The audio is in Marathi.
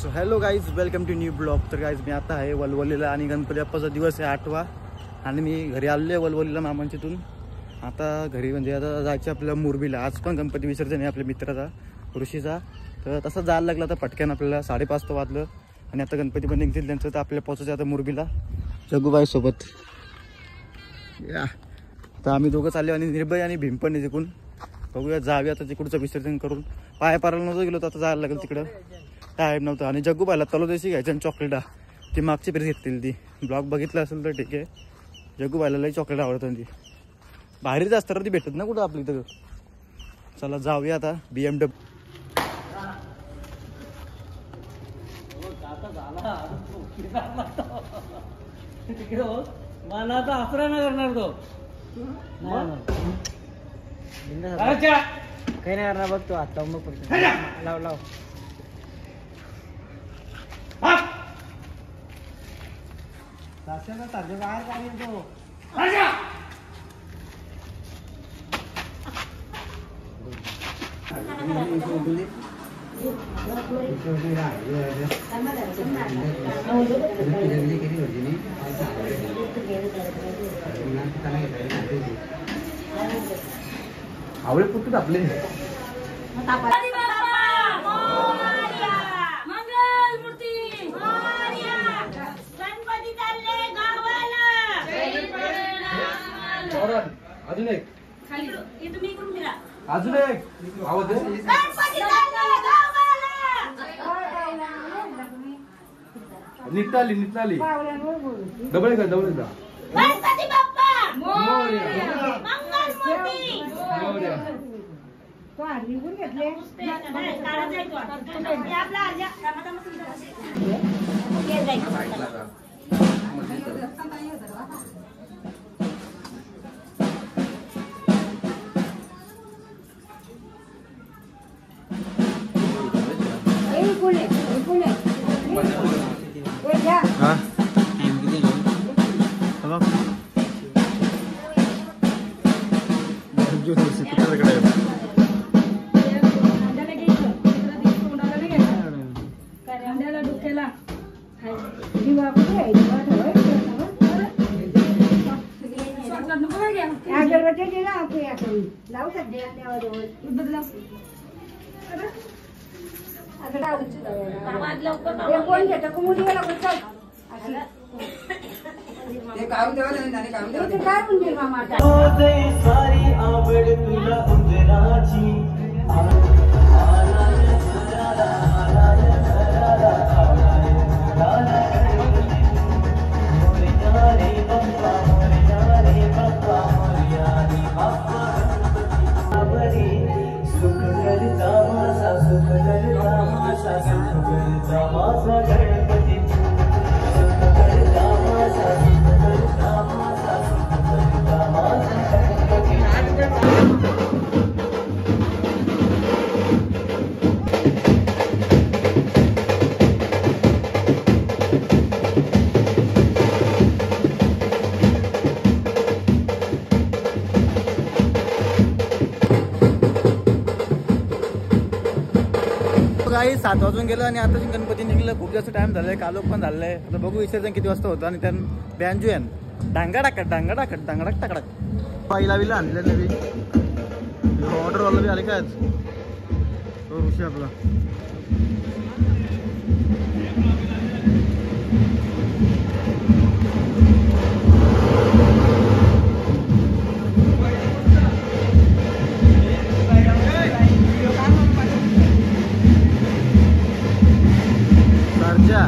So hello guys, welcome to new blog. तर गाईज मी आता आहे वलवलीला आणि गणपती बाप्पाचा दिवस आहे 8वा आणि मी घरी आलेलो आहे वलवलीला मामांच्यातून. आता घरी म्हणजे आता जायचं आपल्याला मुरबीला. आज पण गणपती विसर्जन आहे आपल्या मित्राचा ऋषीचा. तर तसं जायला लागलं आता पटक्यान आपल्याला 5:30 वाजलं आणि आता गणपती पण निघतील त्यांचं. तर आपल्याला पोचायचं आता मुरबीला जग्गूबाई सोबत. या तर आम्ही दोघं चाललो आणि निर्भय आणि भीम पण तिकडून बघूया. जाऊया आता तिकडचं विसर्जन करून. पाया पारायला नव्हतं गेलो तर आता जायला लागेल तिकडं. टाईम नव्हतं आणि जग्गूबाईला तलोदेशी घ्यायचं आणि चॉकलेटा ती मागची पेरी घेतली. ती ब्लॉग बघितला असेल तर ठीक आहे. जग्गूबाईला लई चॉकलेट आवडतात. ती बाहेरच असतं ती भेटत ना कुठं आपली इथं. चला जाऊया आता BMW. मनाचा आसरा नाही करणार तो. काही नाही करणार. बघतो आता मग लाव लाव. बाहेर काय येतो. आवडे पुटत आपले अजून एक अजून एक आवाज निघताली निघताली डबल एकदा डबल एकदा. काही 7 वाजून गेलं आणि आता गणपती निघलं. खूप जास्त टाइम झालाय. कालोख पण झालंय. आता बघू विसर्जन किती वाजता होतं. आणि त्यान बँजू आहे डांगा टाकत डांगा टाकत डांगडाक टाकडाक पहिला विला आणले नवी ऑर्डरवाला बी आले काय तो ऋषी आपला. सरजा